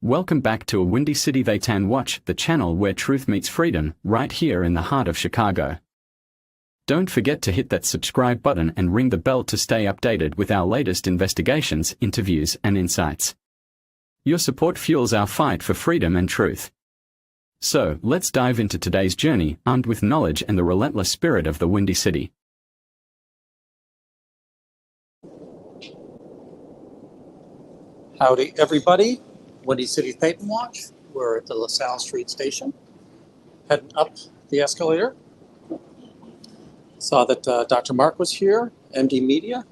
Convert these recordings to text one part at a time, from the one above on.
Welcome back to a Windy City They Tan Watch, the channel where truth meets freedom, right here in the heart of Chicago. Don't forget to hit that subscribe button and ring the bell to stay updated with our latest investigations, interviews, and insights. Your support fuels our fight for freedom and truth. So, let's dive into today's journey, armed with knowledge and the relentless spirit of the Windy City. Howdy, everybody. WindyCityThetanWatch. We're at the LaSalle Street Station, heading up the escalator. Saw that Dr. Mark was here, MD Media.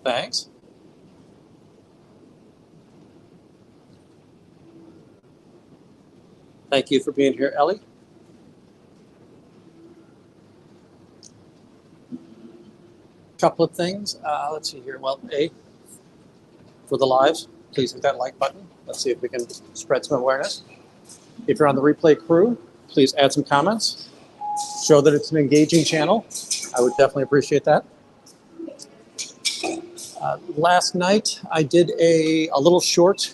Thanks. Thank you for being here, Ellie. Couple of things. Let's see here. Well, for the lives, please hit that like button. Let's see if we can spread some awareness. If you're on the replay crew, please add some comments. Show that it's an engaging channel. I would definitely appreciate that. Last night, I did a little short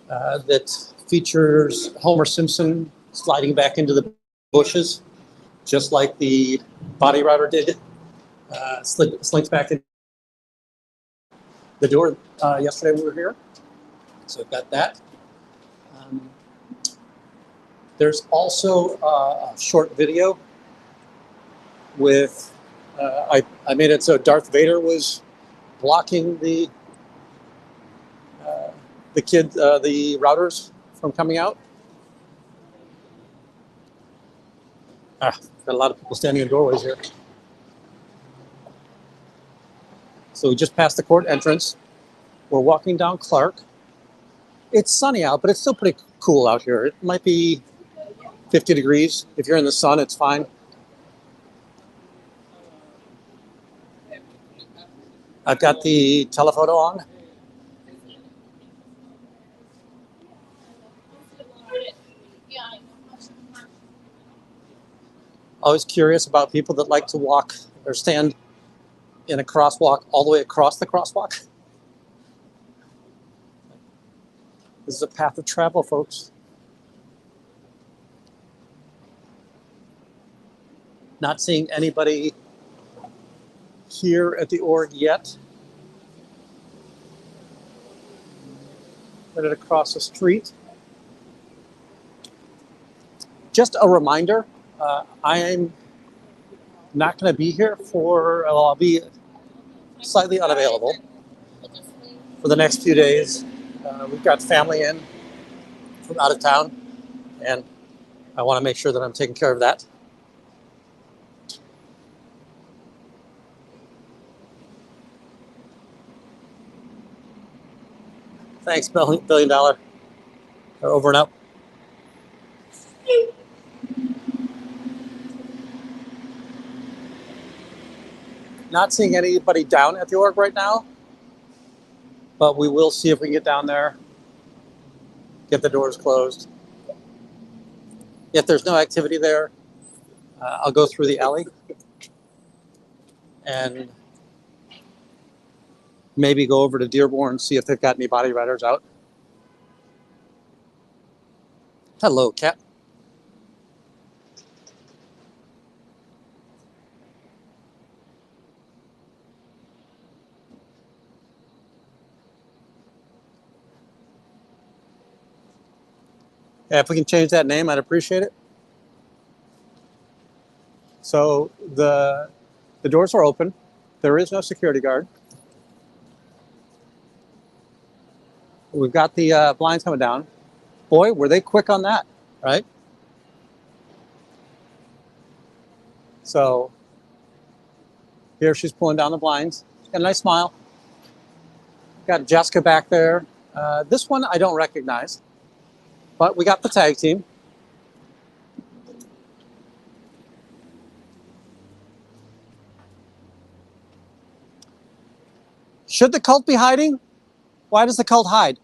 that features Homer Simpson sliding back into the bushes, just like the body router did. Slinks back in the door yesterday when we were here. So I've got that. There's also a short video with, I made it so Darth Vader was blocking the routers from coming out. Got a lot of people standing in doorways here. So we just passed the court entrance. We're walking down Clark. It's sunny out, but it's still pretty cool out here. It might be 50 degrees. If you're in the sun, it's fine. I've got the telephoto on. Always curious about people that like to walk or stand in a crosswalk all the way across the crosswalk. This is a path of travel, folks. Not seeing anybody here at the org yet. Headed across the street. Just a reminder, I'm not going to be here I'll be slightly unavailable for the next few days. We've got family in from out of town, and I want to make sure that I'm taking care of that. Thanks, $1 billion. Over and up. Not seeing anybody down at the org right now, but we will see if we can get down there, get the doors closed. If there's no activity there, I'll go through the alley and maybe go over to Dearborn, see if they've got any body riders out. Hello, cat. Yeah, if we can change that name, I'd appreciate it. So the doors are open. There is no security guard. We've got the blinds coming down. Boy, were they quick on that, right? So here she's pulling down the blinds. Got a nice smile. Got Jessica back there. This one I don't recognize, but we got the tag team. Should the cult be hiding? Why does the cult hide?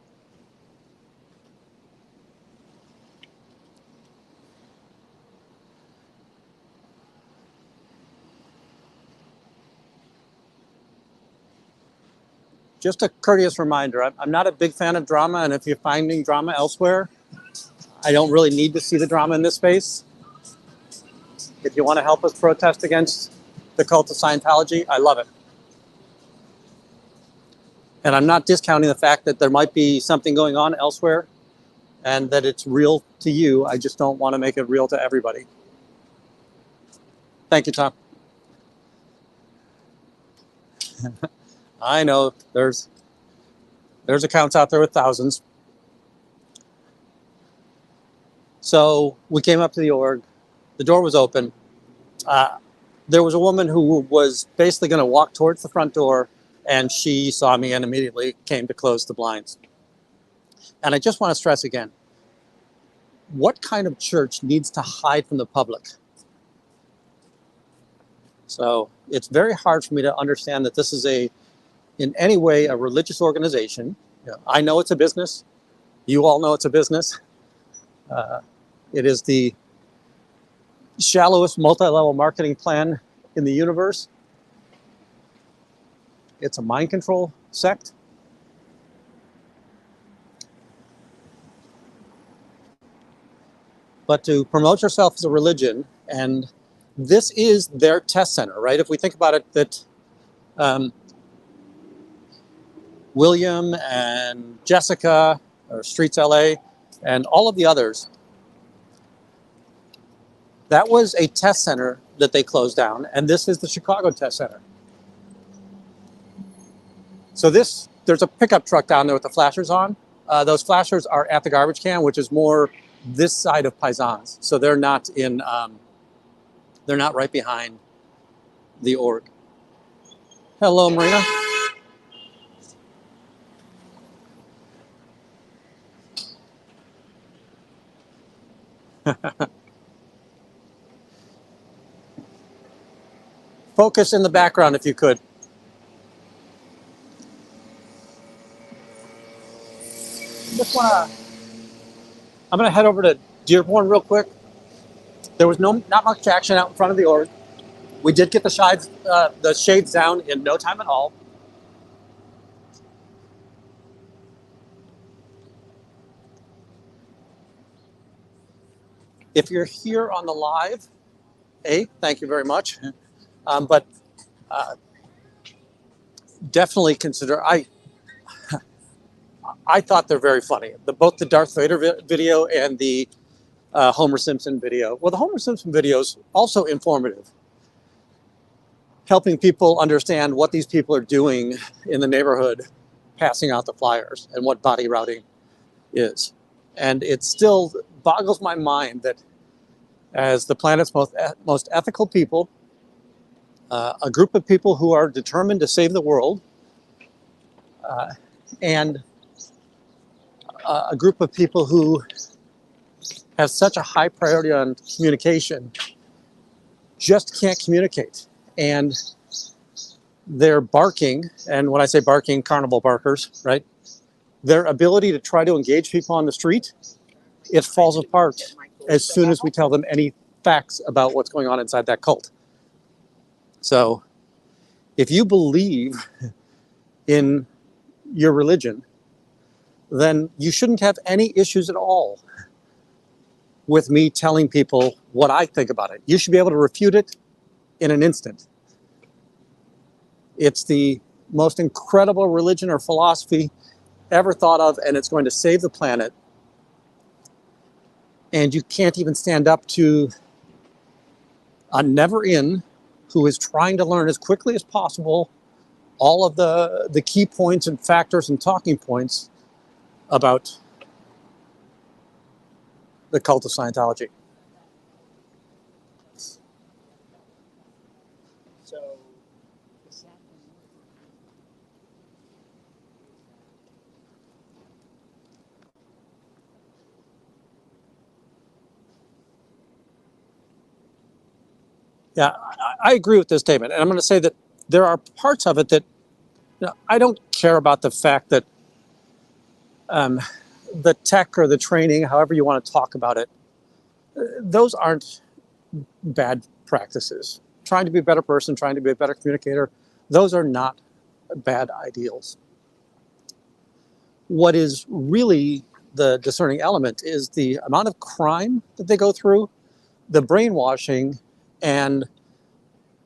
just a courteous reminder, I'm not a big fan of drama, and if you're finding drama elsewhere, I don't really need to see the drama in this space. If you want to help us protest against the cult of Scientology, I love it. And I'm not discounting the fact that there might be something going on elsewhere and that it's real to you. I just don't want to make it real to everybody. Thank you, Tom. I know there's accounts out there with thousands. So we came up to the org. The door was open. There was a woman who was basically going to walk towards the front door, and she saw me and immediately came to close the blinds. And I just want to stress again, what kind of church needs to hide from the public? So it's very hard for me to understand that this is in any way a religious organization. You know, I know it's a business. You all know it's a business. It is the shallowest multi-level marketing plan in the universe. It's a mind control sect. But to promote yourself as a religion, and this is their test center, right? If we think about it, that William and Jessica, or Streets LA, and all of the others, that was a test center that they closed down, and this is the Chicago test center. So there's a pickup truck down there with the flashers on. Those flashers are at the garbage can, which is more this side of Paisans. So they're not right behind the org. Hello, Marina. Focus in the background if you could. I'm going to head over to Dearborn real quick. There was not much action out in front of the org. We did get the shades down in no time at all. If you're here on the live, thank you very much. But definitely consider, I thought they're very funny. Both the Darth Vader video and the Homer Simpson video. Well, the Homer Simpson video is also informative, helping people understand what these people are doing in the neighborhood, passing out the flyers, and what body routing is. And it still boggles my mind that as the planet's most ethical people, a group of people who are determined to save the world, and a group of people who have such a high priority on communication just can't communicate. And they're barking, and when I say barking, carnival barkers, right? Their ability to try to engage people on the street, it falls apart as soon as we tell them any facts about what's going on inside that cult. So if you believe in your religion, then you shouldn't have any issues at all with me telling people what I think about it. You should be able to refute it in an instant. It's the most incredible religion or philosophy ever thought of, and it's going to save the planet. And you can't even stand up to a never-in who is trying to learn as quickly as possible all of the key points and factors and talking points about the cult of Scientology. Yeah, I agree with this statement. And I'm going to say that there are parts of it that I don't care about the fact that the tech or the training, however you want to talk about it, those aren't bad practices. Trying to be a better person, trying to be a better communicator, those are not bad ideals. What is really the discerning element is the amount of crime that they go through, the brainwashing, and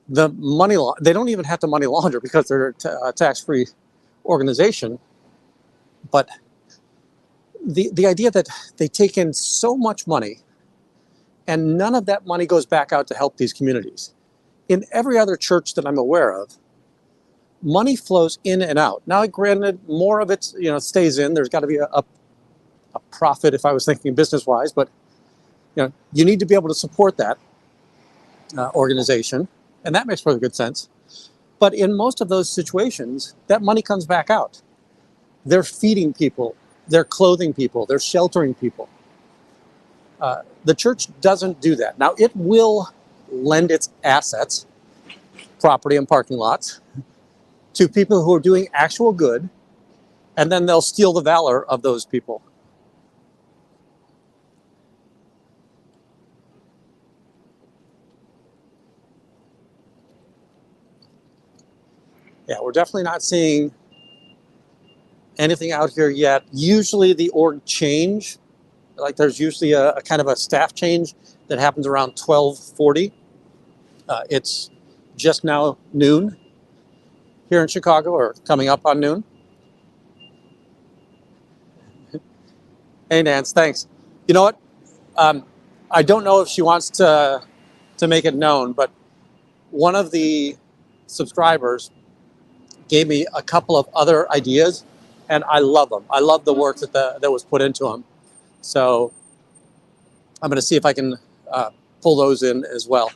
the money law. They don't even have to money launder because they're a tax-free organization. But the idea that they take in so much money and none of that money goes back out to help these communities. In every other church that I'm aware of, money flows in and out. Now, granted, more of it, stays in. There's got to be a profit, if I was thinking business-wise, but you need to be able to support that organization, and that makes really good sense. But in most of those situations, that money comes back out. They're feeding people, they're clothing people, they're sheltering people. The church doesn't do that. Now, it will lend its assets, property and parking lots, to people who are doing actual good, and then they'll steal the valor of those people. Yeah, we're definitely not seeing anything out here yet. Usually the org change, like there's usually a kind of a staff change that happens around 12:40. It's just now noon here in Chicago, or coming up on noon. Hey, Nance, thanks. You know what? I don't know if she wants to make it known, but one of the subscribers gave me a couple of other ideas, and I love them. I love the work that was put into them. So I'm going to see if I can pull those in as well.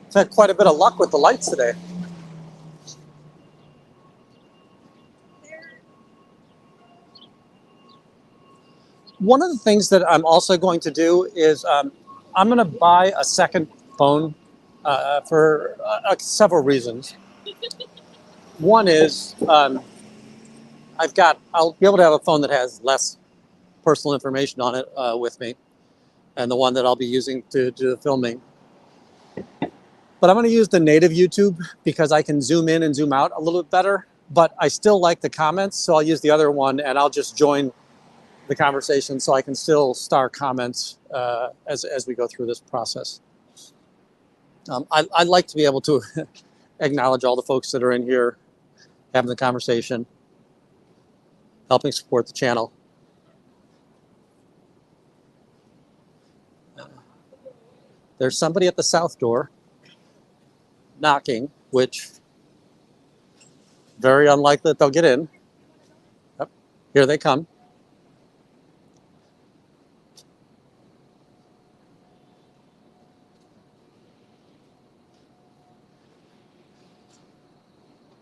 I've had quite a bit of luck with the lights today. One of the things that I'm also going to do is I'm going to buy a second phone for several reasons. One is I'll be able to have a phone that has less personal information on it with me, and the one that I'll be using to do the filming. But I'm going to use the native YouTube because I can zoom in and zoom out a little bit better, but I still like the comments, so I'll use the other one and I'll just join the conversation so I can still star comments as we go through this process. I'd like to be able to acknowledge all the folks that are in here having the conversation, helping support the channel. There's somebody at the south door knocking, which very unlikely that they'll get in. Yep, here they come.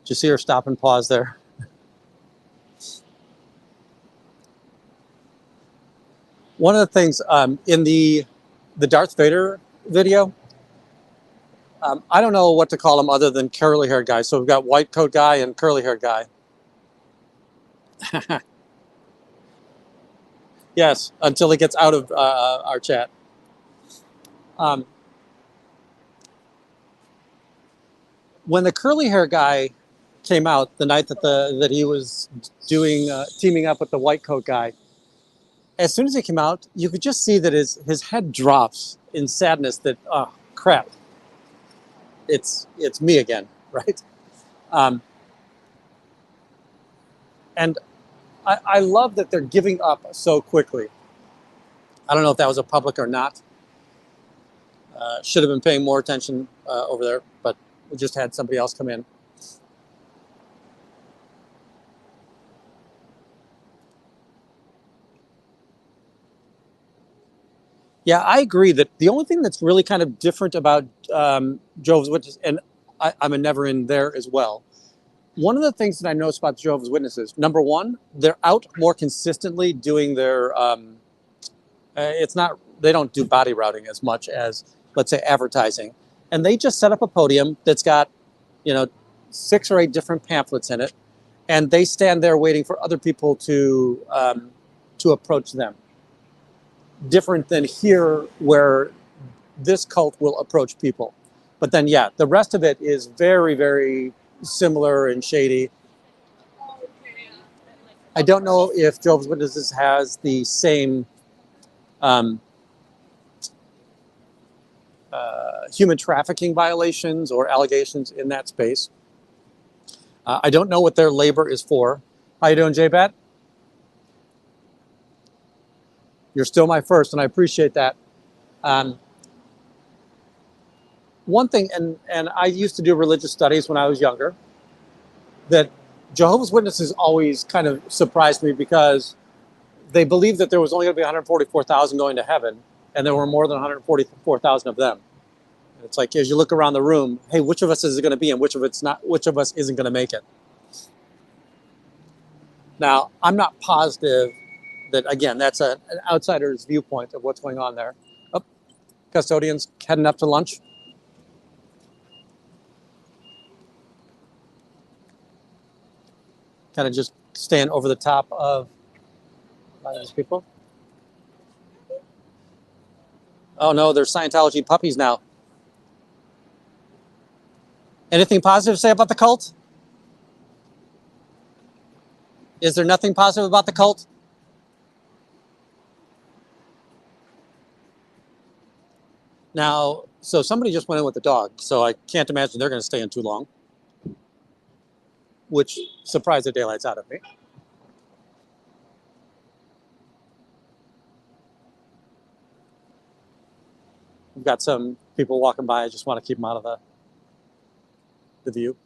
Did you see her stop and pause there? One of the things in the Darth Vader video, I don't know what to call them other than curly haired guy. So we've got white coat guy and curly haired guy. Yes, until it gets out of our chat. When the curly hair guy came out the night that he was doing teaming up with the white coat guy, as soon as he came out, you could just see that his head drops in sadness that, oh, crap, it's me again, right? And I love that they're giving up so quickly. I don't know if that was a public or not. Should have been paying more attention over there, but we just had somebody else come in. Yeah, I agree that the only thing that's really kind of different about Jehovah's Witnesses, and I'm a never in there as well. One of the things that I noticed about Jehovah's Witnesses, number one, they're out more consistently doing their, they don't do body routing as much as, let's say, advertising. And they just set up a podium that's got, 6 or 8 different pamphlets in it, and they stand there waiting for other people to approach them. Different than here, where this cult will approach people. But then, yeah, the rest of it is very, very similar and shady. I don't know if Jehovah's Witnesses has the same human trafficking violations or allegations in that space. I don't know what their labor is for. How you doing, J-Bat? You're still my first, and I appreciate that. One thing, and I used to do religious studies when I was younger, that Jehovah's Witnesses always kind of surprised me because they believed that there was only going to be 144,000 going to heaven, and there were more than 144,000 of them. It's like, as you look around the room, hey, which of us is it going to be, and which of us isn't going to make it? Now, I'm not positive that, again, that's an outsider's viewpoint of what's going on there. Oh, custodians heading up to lunch. Kind of just staying over the top of a lot of these people. Oh no, there's Scientology puppies now. Anything positive to say about the cult? Is there nothing positive about the cult? Now, so somebody just went in with the dog, so I can't imagine they're going to stay in too long, which surprised the daylights out of me. We've got some people walking by. I just want to keep them out of the view.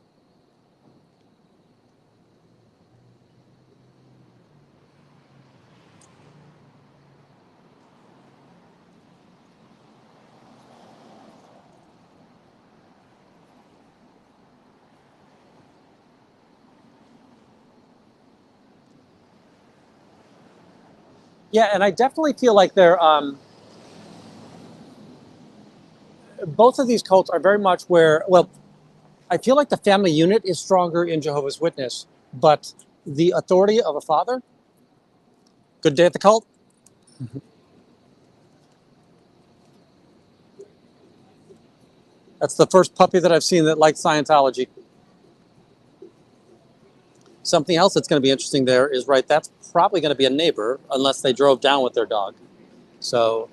Yeah, and I definitely feel like they're both of these cults are very much where, well, I feel like the family unit is stronger in Jehovah's Witness, but the authority of a father. Good day at the cult. That's the first puppy that I've seen that likes Scientology. Something else that's going to be interesting there is, right, that's probably going to be a neighbor unless they drove down with their dog. So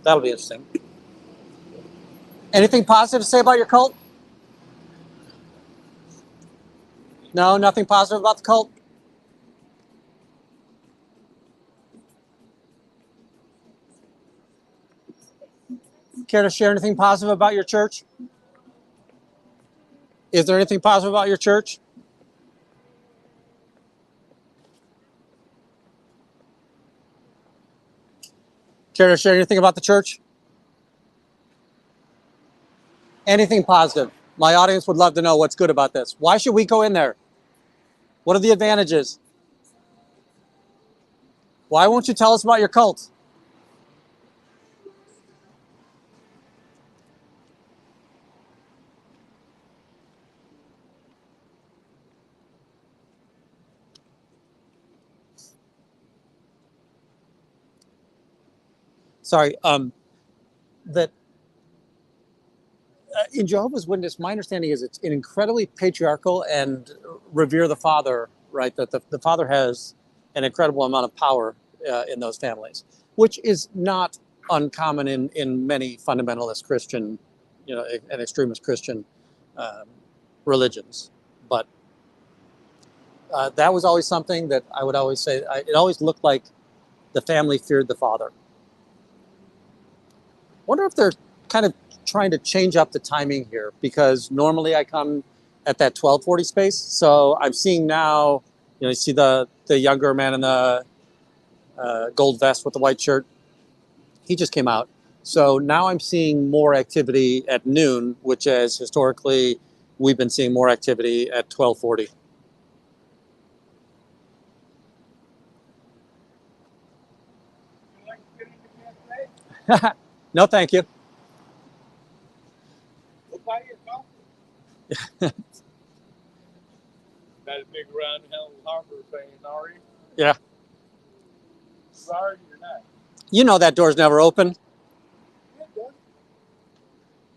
that'll be interesting. Anything positive to say about your cult? No, nothing positive about the cult? Care to share anything positive about your church? Is there anything positive about your church? Care to share anything about the church? Anything positive? My audience would love to know what's good about this. Why should we go in there? What are the advantages? Why won't you tell us about your cult? Sorry, that in Jehovah's Witness, my understanding is it's an incredibly patriarchal and revere the father, right? That the father has an incredible amount of power in those families, which is not uncommon in many fundamentalist Christian, and extremist Christian religions. But that was always something that I would always say, it always looked like the family feared the father. Wonder if they're kind of trying to change up the timing here, because normally I come at that 12:40 space. So I'm seeing now, you see the younger man in the gold vest with the white shirt. He just came out. So now I'm seeing more activity at noon, which is historically we've been seeing more activity at 12:40. No, thank you. buy you a coffee. That big round hell harbor saying, Ari? Yeah. Sorry, you're not. You know that door's never open. Yeah, it does.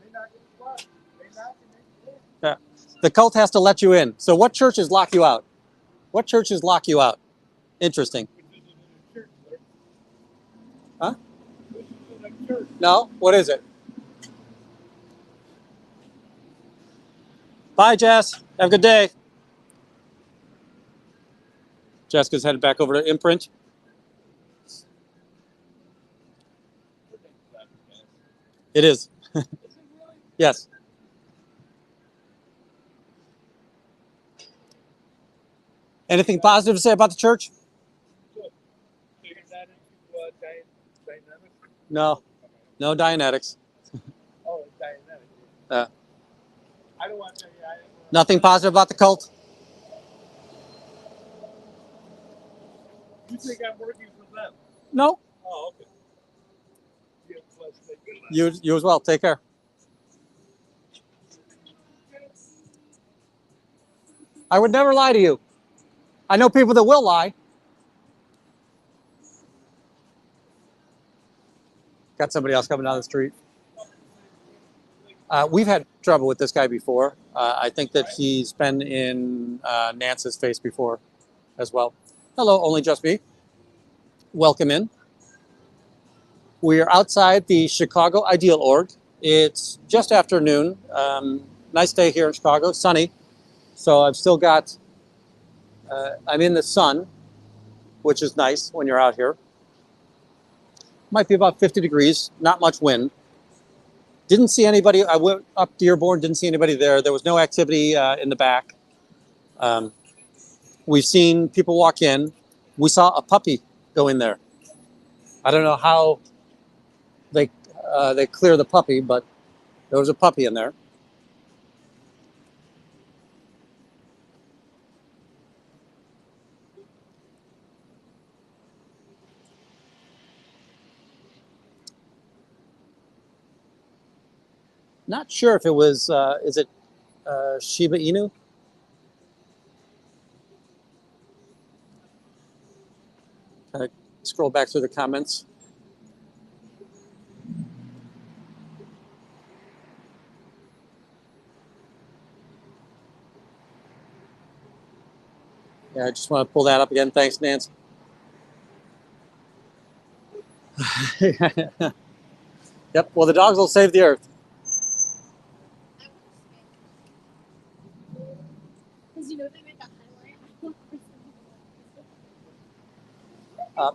They knock at the door. They knock and they do. Yeah. The cult has to let you in. So what churches lock you out? What churches lock you out? Interesting. Which isn't in a church, right? Huh? Which isn't a church. No? What is it? Bye, Jess. Have a good day. Jessica's headed back over to Imprint. It is. Is it really? Yes. Anything positive to say about the church? Good. Figured that into dynamic? No. No Dianetics. Oh, it's dynamic. Uh, I don't want to tell you. Nothing positive about the cult? You think I'm working for them? No. Oh, okay. You have a blessed day. Good luck. You as well. Take care. I would never lie to you. I know people that will lie. Got somebody else coming down the street. We've had trouble with this guy before. I think that he's been in Nance's face before as well. Hello, only just me. Welcome in. We are outside the Chicago Ideal Org. It's just after noon. Nice day here in Chicago, sunny. So I've still got, I'm in the sun, which is nice when you're out here. Might be about 50 degrees, not much wind. Didn't see anybody. I went up Dearborn, didn't see anybody there. There was no activity in the back. We've seen people walk in. We saw a puppy go in there. I don't know how they clear the puppy, but there was a puppy in there. Not sure if it was, is it Shiba Inu? Kind of scroll back through the comments. Yeah, I just want to pull that up again. Thanks, Nance. Yep, well, the dogs will save the earth.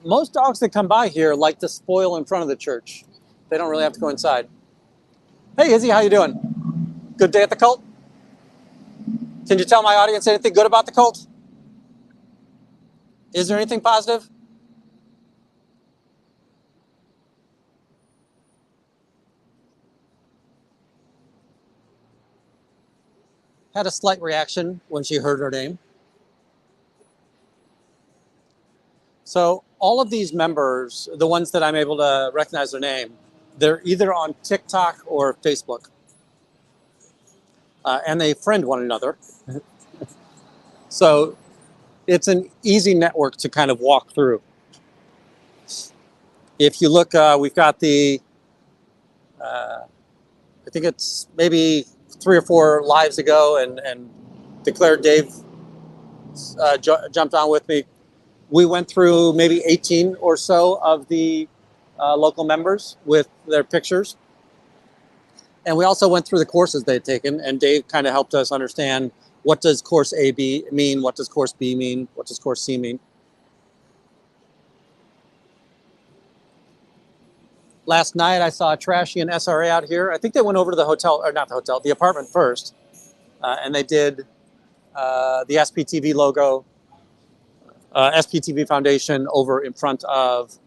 Most dogs that come by here like to spoil in front of the church. They don't really have to go inside. Hey, Izzy, how you doing? Good day at the cult? Can you tell my audience anything good about the cult? Is there anything positive? Had a slight reaction when she heard her name. So all of these members, the ones that I'm able to recognize their name, they're either on TikTok or Facebook. And they friend one another. So it's an easy network to kind of walk through. If you look, we've got the, I think it's maybe 3 or 4 lives ago, and Declared Dave jumped on with me. We went through maybe 18 or so of the local members with their pictures. And we also went through the courses they'd taken, and Dave kind of helped us understand, what does course A mean? What does course B mean? What does course C mean? Last night, I saw a trashy and SRA out here. I think they went over to the hotel, or not the hotel, the apartment first. And they did the SPTV logo, SPTV Foundation over in front of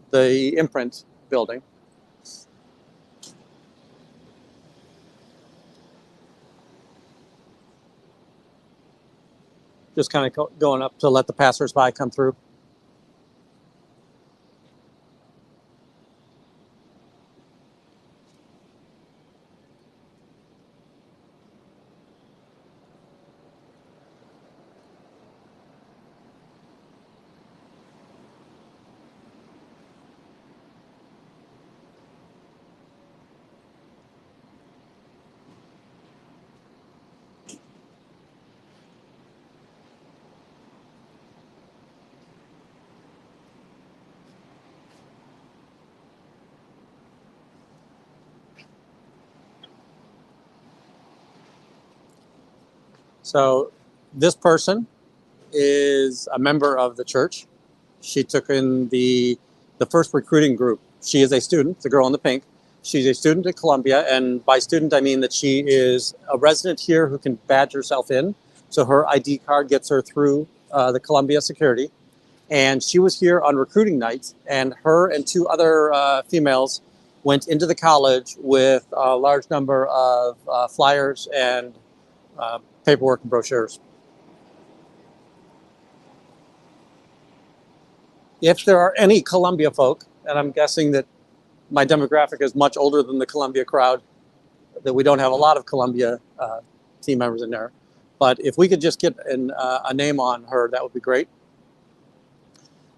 the Imprint building. Just kind of going up to let the passersby come through. So this person is a member of the church. She took in the first recruiting group. She is a student, the girl in the pink. She's a student at Columbia, and by student I mean that she is a resident here who can badge herself in. So her ID card gets her through the Columbia security. And she was here on recruiting night, and her and two other females went into the college with a large number of flyers and paperwork and brochures. If there are any Columbia folk, and I'm guessing that my demographic is much older than the Columbia crowd, that we don't have a lot of Columbia team members in there. But if we could just get a name on her, that would be great.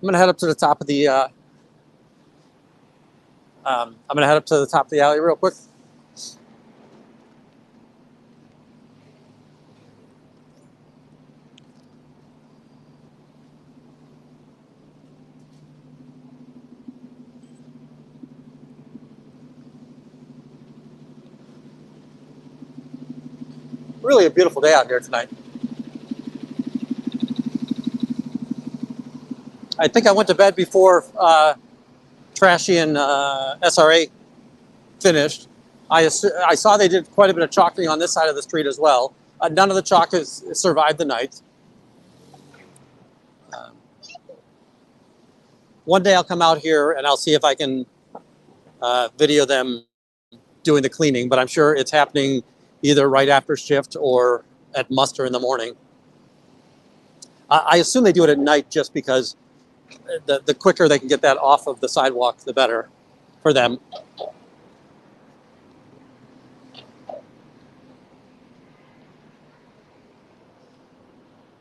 I'm gonna head up to the top of the alley real quick. Really a beautiful day out here tonight. I think I went to bed before Trashy and SRA finished. I saw they did quite a bit of chalking on this side of the street as well. None of the chalk has survived the night. One day I'll come out here and I'll see if I can video them doing the cleaning, but I'm sure it's happening either right after shift or at muster in the morning. I assume they do it at night just because the quicker they can get that off of the sidewalk, the better for them.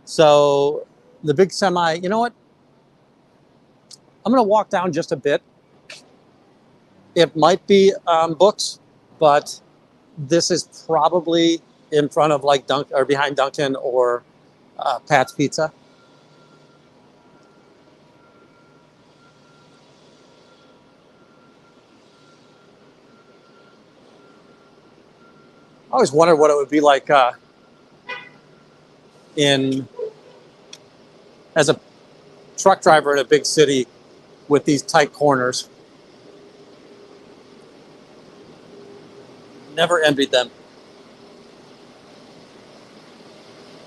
So the big semi, you know what? I'm going to walk down just a bit. It might be books, but this is probably in front of like or behind Dunkin' or Pat's Pizza. I always wondered what it would be like as a truck driver in a big city with these tight corners. Never envied them.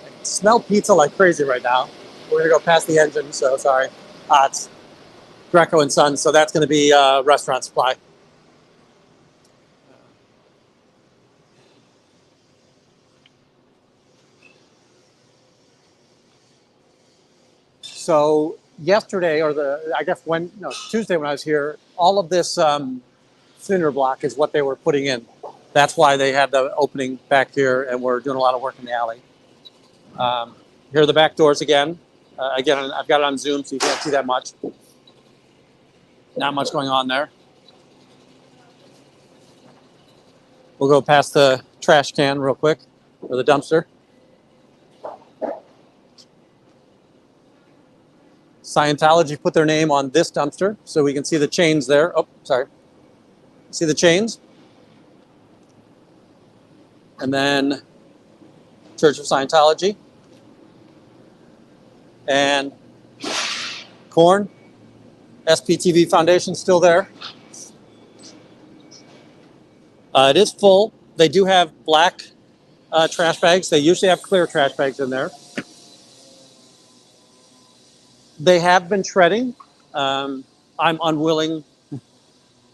I smell pizza like crazy right now. We're gonna go past the engine, so sorry. It's Greco and Sons, so that's gonna be restaurant supply. So yesterday, or Tuesday when I was here, all of this cinder block is what they were putting in. That's why they had the opening back here, and we're doing a lot of work in the alley. Here are the back doors again. Again, I've got it on Zoom, so you can't see that much. Not much going on there. We'll go past the trash can real quick, or the dumpster. Scientology put their name on this dumpster, so we can see the chains there. Oh, sorry. See the chains? And then Church of Scientology. And Corn. SPTV Foundation still there. It is full. They do have black trash bags. They usually have clear trash bags in there. They have been shredding. I'm unwilling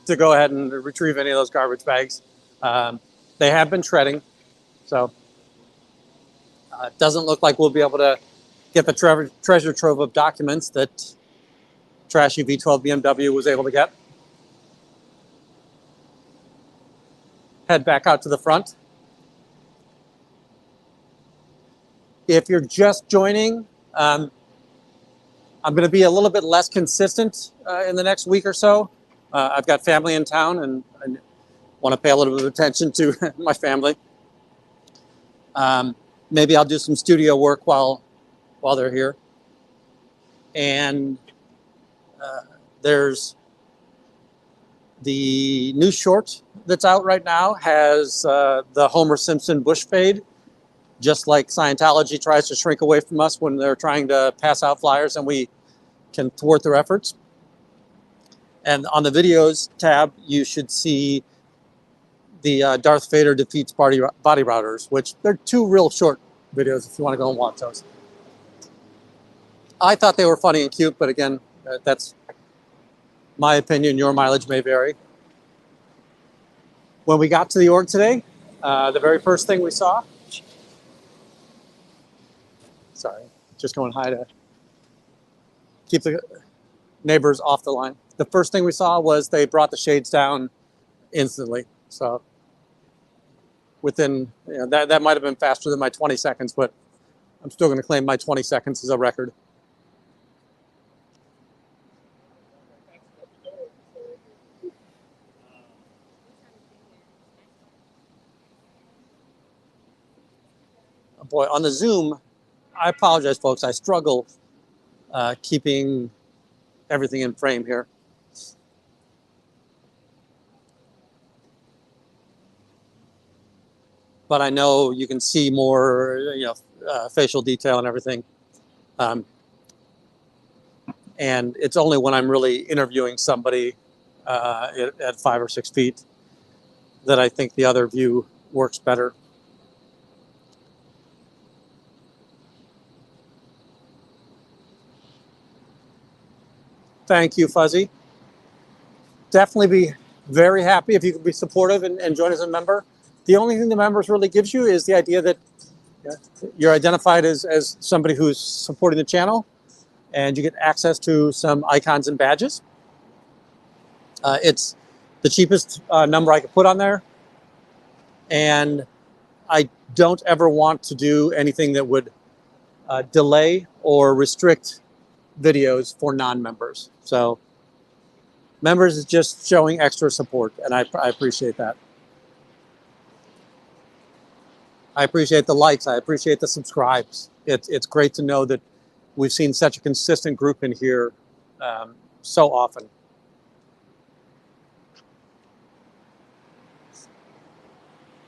to go ahead and retrieve any of those garbage bags. They have been shredding, so it doesn't look like we'll be able to get the treasure trove of documents that Trashy V12 BMW was able to get. Head back out to the front. If you're just joining, I'm going to be a little bit less consistent in the next week or so. I've got family in town, and I want to pay a little bit of attention to my family. Maybe I'll do some studio work while they're here. And there's the new short that's out right now has the Homer Simpson bush fade just like Scientology tries to shrink away from us when they're trying to pass out flyers and we can thwart their efforts. And on the videos tab, you should see the Darth Vader defeats body routers, which they're 2 real short videos if you want to go and watch those. I thought they were funny and cute, but again, that's my opinion. Your mileage may vary. When we got to the org today, the very first thing we saw, sorry, just going high to keep the neighbors off the line. The first thing we saw was they brought the shades down instantly. So within, that might have been faster than my 20 seconds, but I'm still going to claim my 20 seconds as a record. Boy, on the Zoom, I apologize, folks. I struggle keeping everything in frame here. But I know you can see more, facial detail and everything. And it's only when I'm really interviewing somebody at 5 or 6 feet that I think the other view works better. Thank you, Fuzzy. Definitely be very happy if you can be supportive and join as a member. The only thing the members really gives you is the idea that you're identified as somebody who's supporting the channel, and you get access to some icons and badges. It's the cheapest number I could put on there, and I don't ever want to do anything that would delay or restrict videos for non-members. So members is just showing extra support, and I appreciate that. I appreciate the likes. I appreciate the subscribes. It's great to know that we've seen such a consistent group in here so often.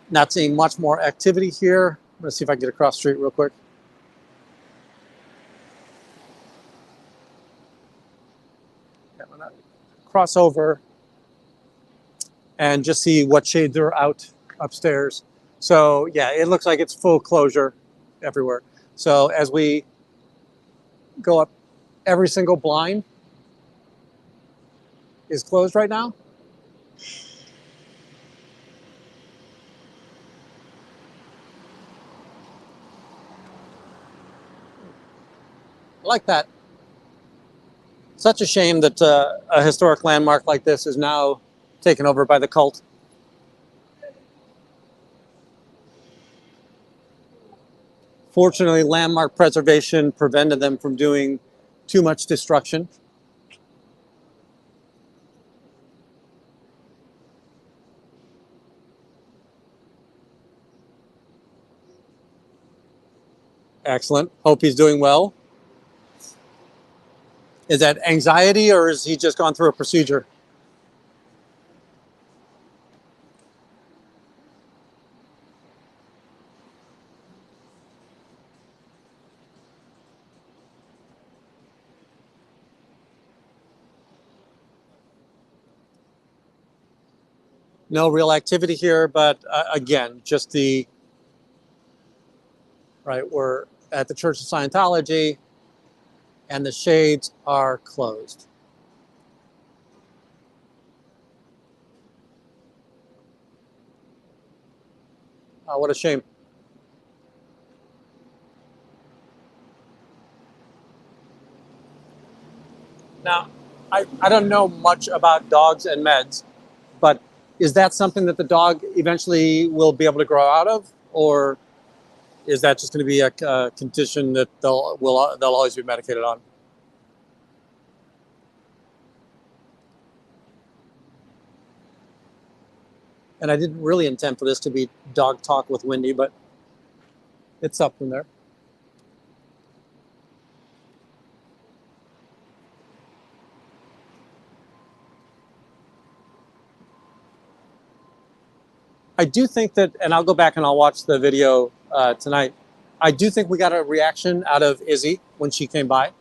Not seeing much more activity here. Let's see if I can get across the street real quick. I'm gonna cross over and just see what shades are out upstairs. So yeah, it looks like it's full closure everywhere. So as we go up, every single blind is closed right now. I like that. Such a shame that a historic landmark like this is now taken over by the cult. Fortunately, landmark preservation prevented them from doing too much destruction. Excellent. Hope he's doing well. Is that anxiety, or is he just gone through a procedure? No real activity here, but again, just the, right, we're at the Church of Scientology and the shades are closed. Oh, what a shame. Now, I don't know much about dogs and meds, but is that something that the dog eventually will be able to grow out of, or is that just going to be a condition that they'll always be medicated on? And I didn't really intend for this to be dog talk with Windy, but it's up from there. I do think that, and I'll go back and I'll watch the video tonight, I do think we got a reaction out of Izzy when she came by.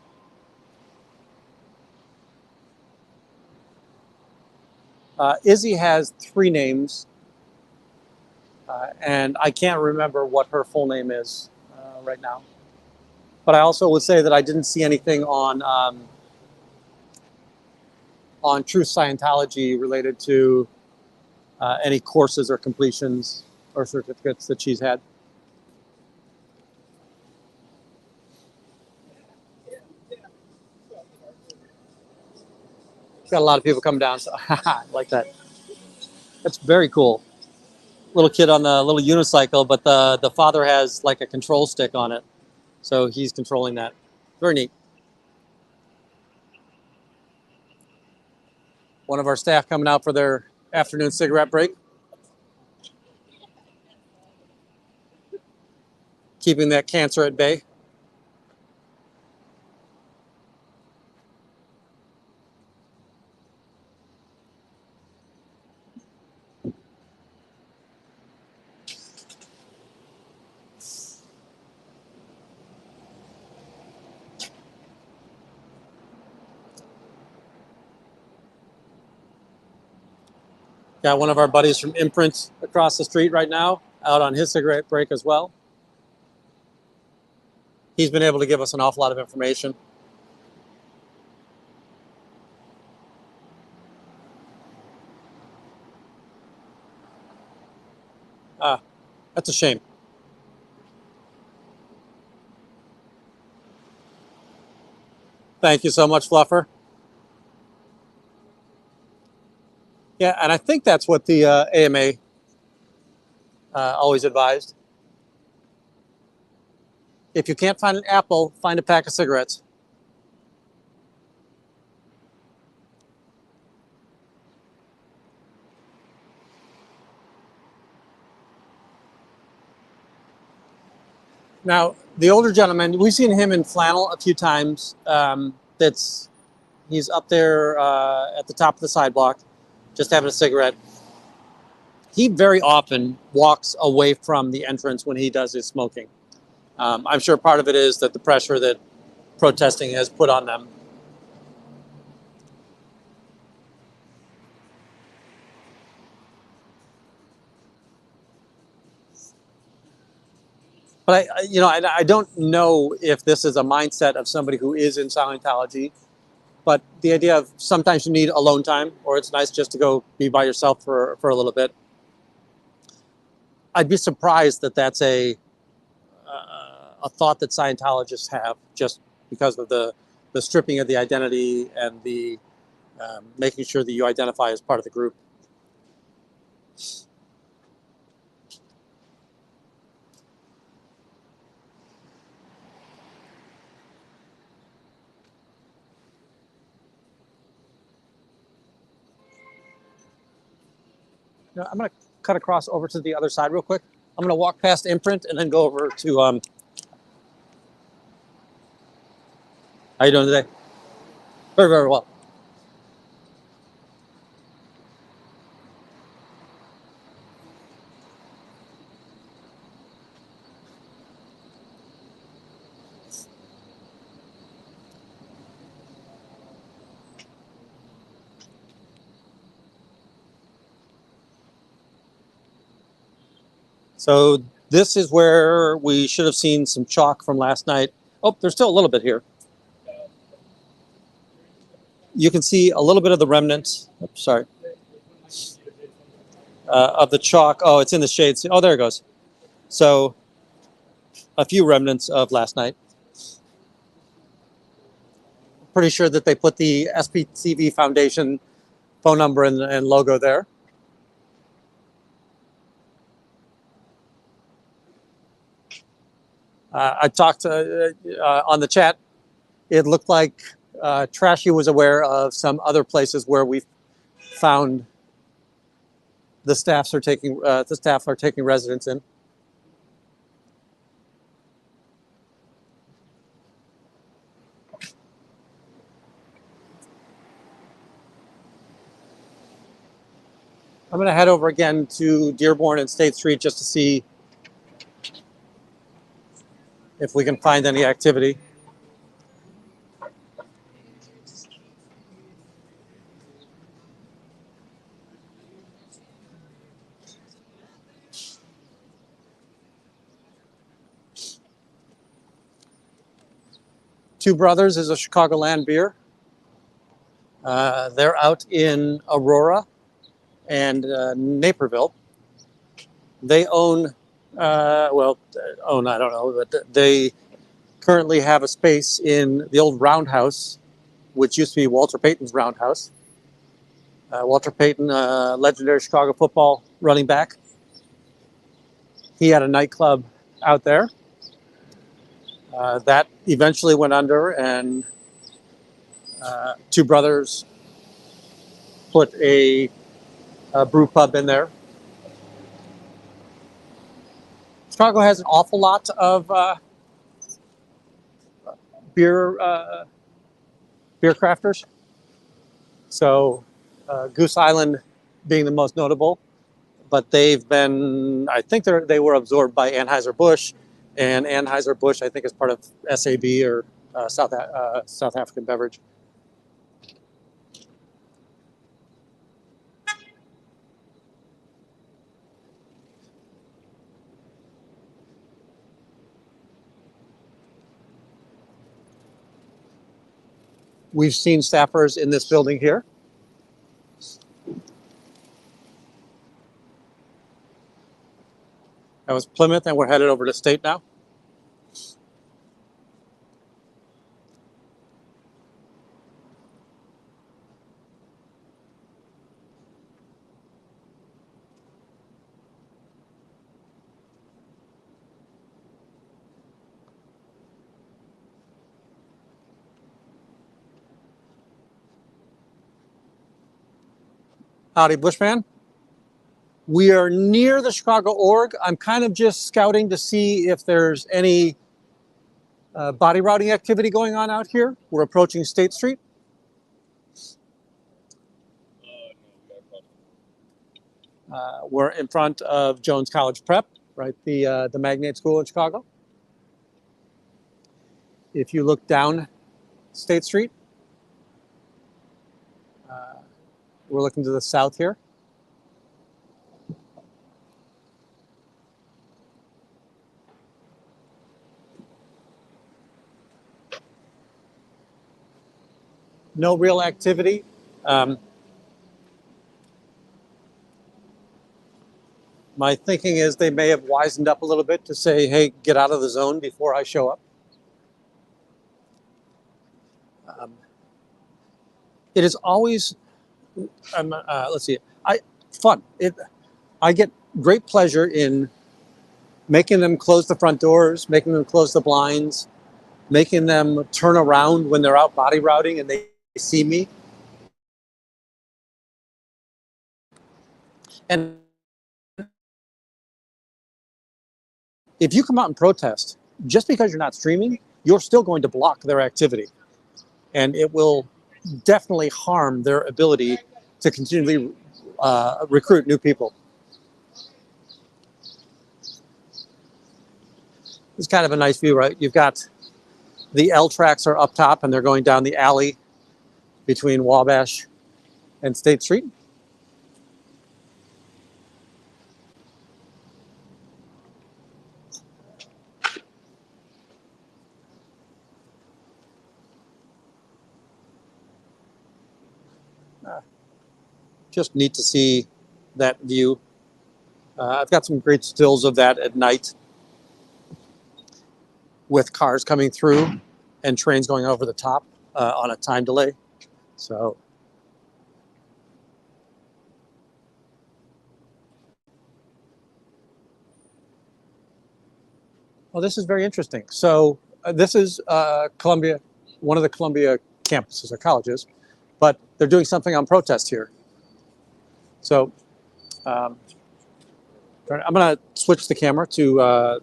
Izzy has 3 names, and I can't remember what her full name is right now. But I also would say that I didn't see anything on True Scientology related to any courses or completions or certificates that she's had. Got a lot of people come down, so I like that. That's very cool. Little kid on the little unicycle, but the father has like a control stick on it, so he's controlling that. Very neat. One of our staff coming out for their afternoon cigarette break, keeping that cancer at bay. Got one of our buddies from Imprint across the street right now, out on his cigarette break as well. He's been able to give us an awful lot of information. That's a shame. Thank you so much, Fluffer. Yeah, and I think that's what the AMA always advised. If you can't find an apple, find a pack of cigarettes. Now, the older gentleman, we've seen him in flannel a few times. He's up there at the top of the sidewalk, just having a cigarette. He very often walks away from the entrance when he does his smoking. I'm sure part of it is that the pressure that protesting has put on them. But I don't know if this is a mindset of somebody who is in Scientology. But the idea of sometimes you need alone time, or it's nice just to go be by yourself for a little bit. I'd be surprised that that's a thought that Scientologists have, just because of the stripping of the identity and the making sure that you identify as part of the group. I'm going to cut across over to the other side real quick. I'm going to walk past Imprint and then go over to. How you doing today? Very, very well. So this is where we should have seen some chalk from last night. Oh, there's still a little bit here. You can see a little bit of the remnants. Oops, sorry. Of the chalk. Oh, it's in the shades. Oh, there it goes. So a few remnants of last night. Pretty sure that they put the SPTV Foundation phone number and logo there. I talked on the chat. It looked like Trashy was aware of some other places where we found the staff are taking residence in. I'm going to head over again to Dearborn and State Street just to see if we can find any activity. Two Brothers is a Chicagoland beer. They're out in Aurora and Naperville. They own, I don't know, but they currently have a space in the old Roundhouse, which used to be Walter Payton's Roundhouse. Walter Payton, legendary Chicago football running back. He had a nightclub out there. That eventually went under, and Two Brothers put a brew pub in there. Chicago has an awful lot of beer crafters. So Goose Island being the most notable, but they've been, I think they were absorbed by Anheuser-Busch, and Anheuser-Busch I think is part of SAB or South African Beverage. We've seen staffers in this building here. That was Plymouth, and we're headed over to State now. Howdy, Bushman. We are near the Chicago Org. I'm kind of just scouting to see if there's any body routing activity going on out here. We're approaching State Street. We're in front of Jones College Prep, right? The Magnate School in Chicago. If you look down State Street, we're looking to the south here. No real activity. My thinking is they may have wisened up a little bit to say, hey, get out of the zone before I show up. It is always, let's see, fun. I get great pleasure in making them close the front doors, making them close the blinds, making them turn around when they're out body routing and they see me. And if you come out and protest, just because you're not streaming, you're still going to block their activity. And it will definitely harm their ability to continually recruit new people. It's kind of a nice view, right? You've got the L tracks are up top and they're going down the alley between Wabash and State Street. Just neat to see that view. I've got some great stills of that at night with cars coming through and trains going over the top on a time delay. So well, this is very interesting. So this is Columbia, one of the Columbia campuses or colleges, but they're doing something on protest here. So I'm going to switch the camera to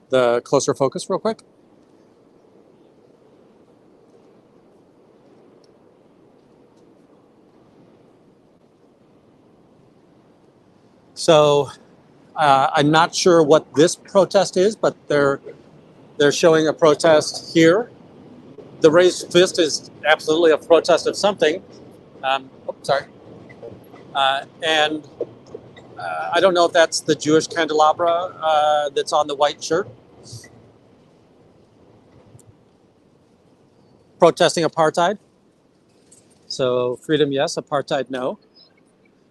the closer focus real quick. So I'm not sure what this protest is, but they're They're showing a protest here. The raised fist is absolutely a protest of something. Sorry. And I don't know if that's the Jewish candelabra that's on the white shirt. Protesting apartheid. So freedom, yes. Apartheid, no.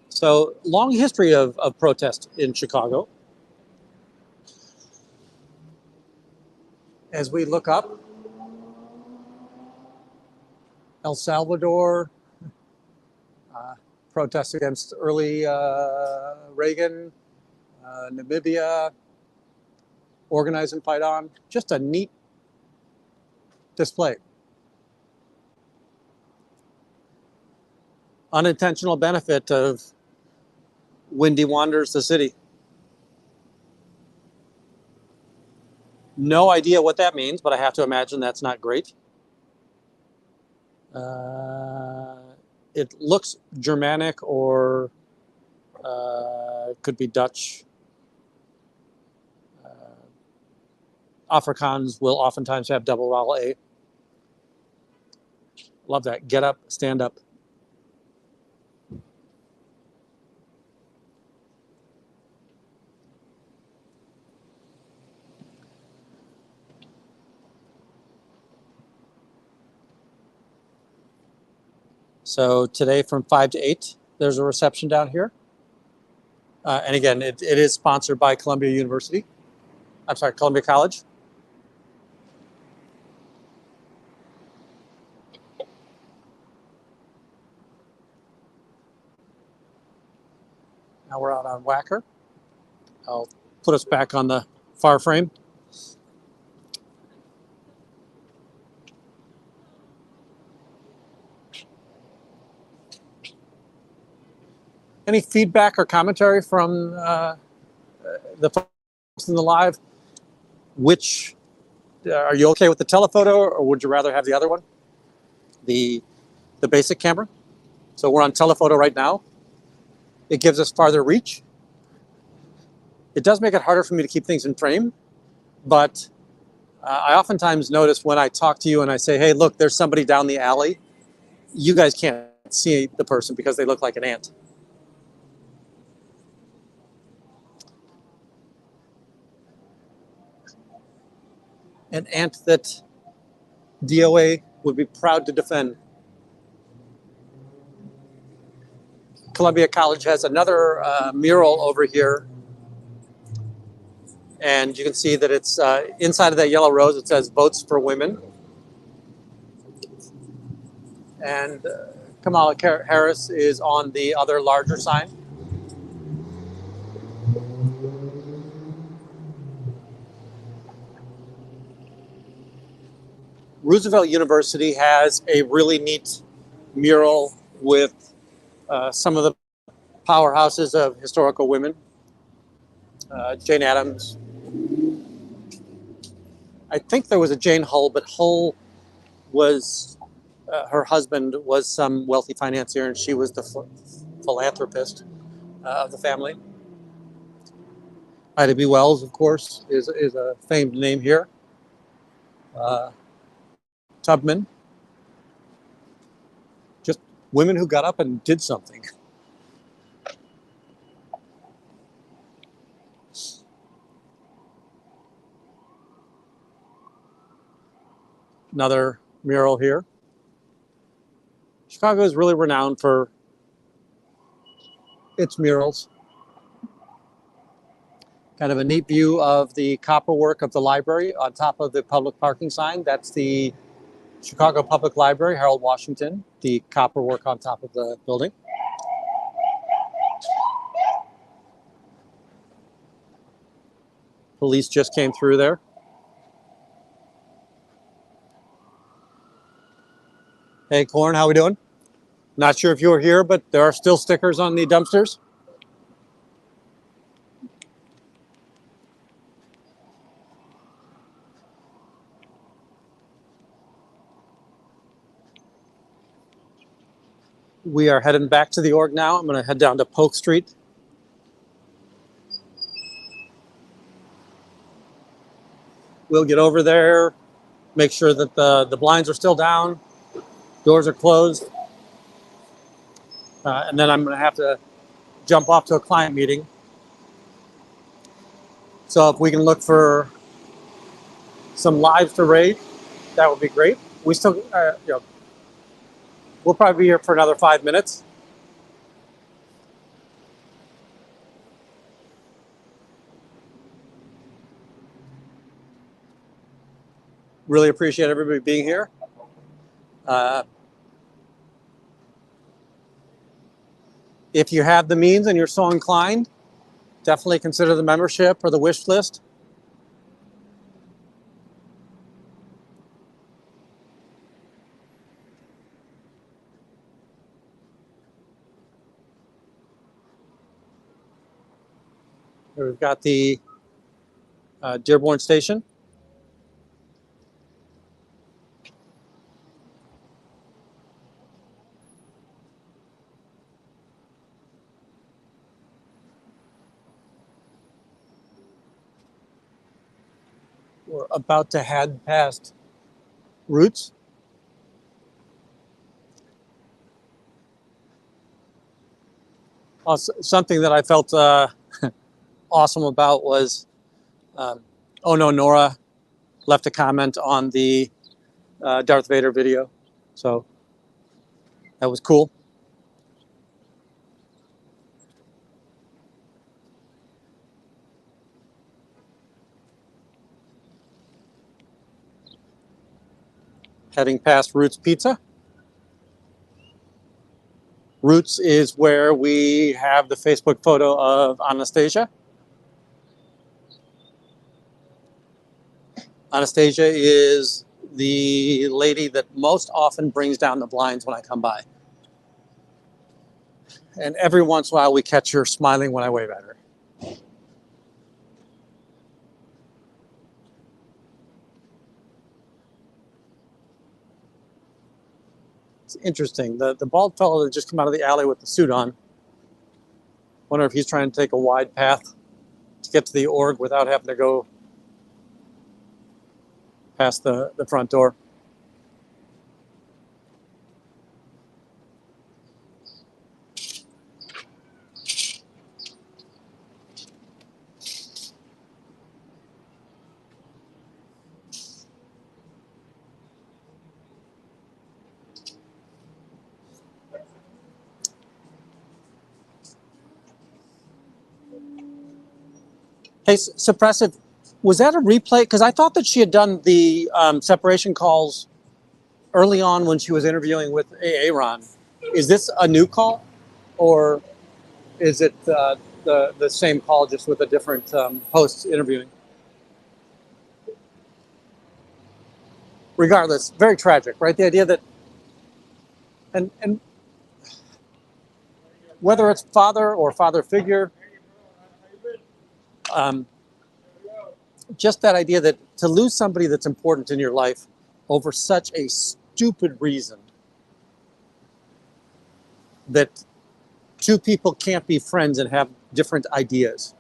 So long history of protest in Chicago. As we look up, El Salvador, protests against early Reagan, Namibia, organize and fight on. Just a neat display. Unintentional benefit of Windy wanders the city. No idea what that means, but I have to imagine that's not great. It looks Germanic or could be Dutch. Afrikaans will oftentimes have double vowel A. Love that. Get up, stand up. So today from 5 to 8, there's a reception down here. And again, it is sponsored by Columbia University. I'm sorry, Columbia College. Now we're out on Wacker. I'll put us back on the far frame. Any feedback or commentary from the folks in the live? Which, are you okay with the telephoto or would you rather have the other one? The basic camera? So we're on telephoto right now. It gives us farther reach. It does make it harder for me to keep things in frame, but I oftentimes notice when I talk to you and I say, hey, look, there's somebody down the alley, you guys can't see the person because they look like an ant. An ant that DOA would be proud to defend. Columbia College has another mural over here. And you can see that it's inside of that yellow rose, it says Votes for Women. And Kamala Harris is on the other larger sign. Roosevelt University has a really neat mural with some of the powerhouses of historical women. Jane Addams. I think there was a Jane Hull, but Hull was, her husband was some wealthy financier and she was the philanthropist of the family. Ida B. Wells, of course, is a famed name here. Tubman. Just women who got up and did something. Another mural here. Chicago is really renowned for its murals. Kind of a neat view of the copperwork of the library on top of the public parking sign. That's the Chicago Public Library, Harold Washington, the copperwork on top of the building. Police just came through there. Hey, Corn, how we doing? Not sure if you were here, but there are still stickers on the dumpsters. We are heading back to the org now. I'm going to head down to Polk Street. We'll get over there, make sure that the blinds are still down, doors are closed, and then I'm going to have to jump off to a client meeting. So if we can look for some lives to raid, that would be great. We still, we'll probably be here for another 5 minutes. Really appreciate everybody being here. If you have the means and you're so inclined, definitely consider the membership or the wish list. Here we've got the Dearborn Station. We're about to head past Roots. Something that I felt awesome about was, oh no, Nora left a comment on the Darth Vader video. So that was cool. Heading past Roots Pizza. Roots is where we have the Facebook photo of Anastasia. Anastasia is the lady that most often brings down the blinds when I come by. And every once in a while we catch her smiling when I wave at her. It's interesting. The bald fellow that just came out of the alley with the suit on. Wonder if he's trying to take a wide path to get to the org without having to go past the front door. Hey, Suppressive, was that a replay? Because I thought that she had done the separation calls early on when she was interviewing with Aaron. Is this a new call, or is it the same call just with a different host interviewing? Regardless, very tragic, right? The idea that, and whether it's father or father figure, just that idea that to lose somebody that's important in your life over such a stupid reason that two people can't be friends and have different ideas.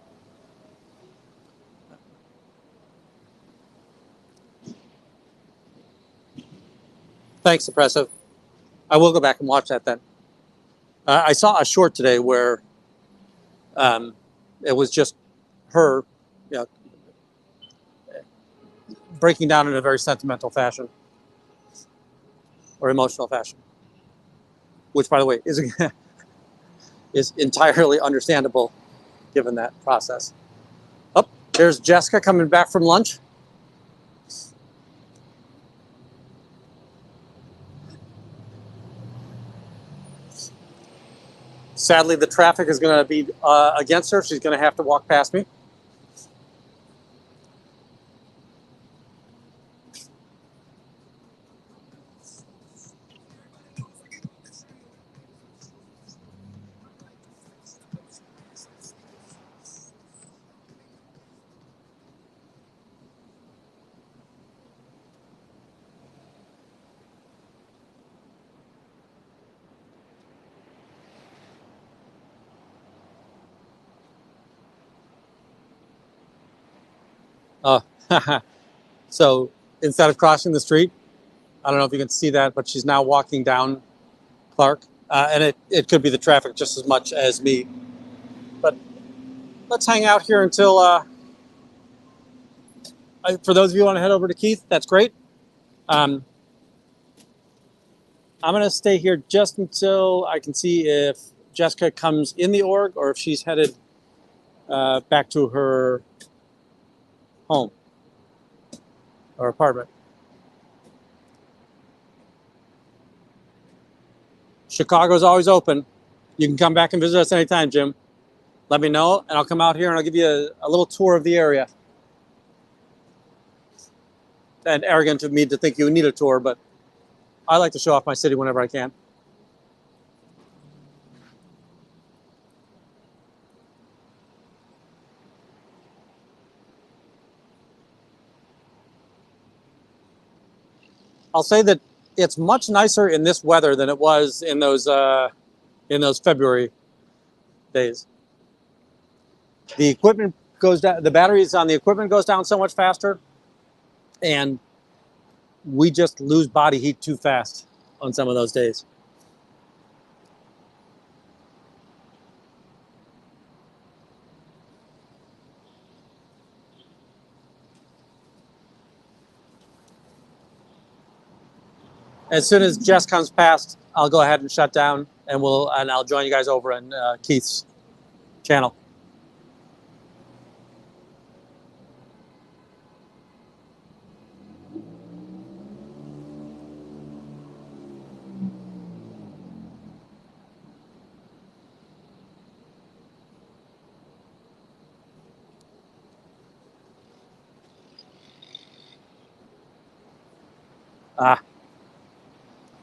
Thanks, Suppressive. I will go back and watch that then. I saw a short today where it was just her, you know, breaking down in a very sentimental fashion or emotional fashion, which, by the way, is entirely understandable given that process. Oh, there's Jessica coming back from lunch. Sadly, the traffic is going to be against her. She's going to have to walk past me. So instead of crossing the street, I don't know if you can see that, but she's now walking down Clark. And it could be the traffic just as much as me. But let's hang out here until, for those of you who want to head over to Keith, that's great. I'm going to stay here just until I can see if Jessica comes in the org or if she's headed back to her home or apartment. Chicago's always open. You can come back and visit us anytime, Jim. Let me know, and I'll come out here and I'll give you a little tour of the area. And arrogant of me to think you need a tour, but I like to show off my city whenever I can. I'll say that it's much nicer in this weather than it was in those February days. The equipment goes down, the batteries on the equipment goes down so much faster, and we just lose body heat too fast on some of those days. As soon as Jess comes past, I'll go ahead and shut down, and I'll join you guys over on Keith's channel.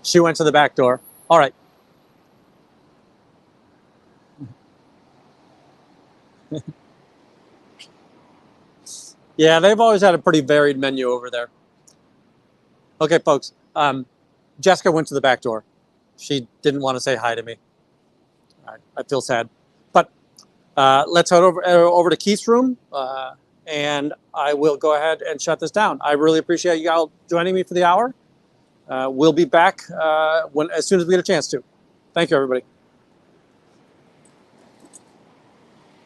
She went to the back door. All right. Yeah, they've always had a pretty varied menu over there. Okay, folks. Jessica went to the back door. She didn't want to say hi to me. I feel sad. But let's head over to Keith's room, and I will go ahead and shut this down. I really appreciate you all joining me for the hour. We'll be back as soon as we get a chance to. Thank you, everybody.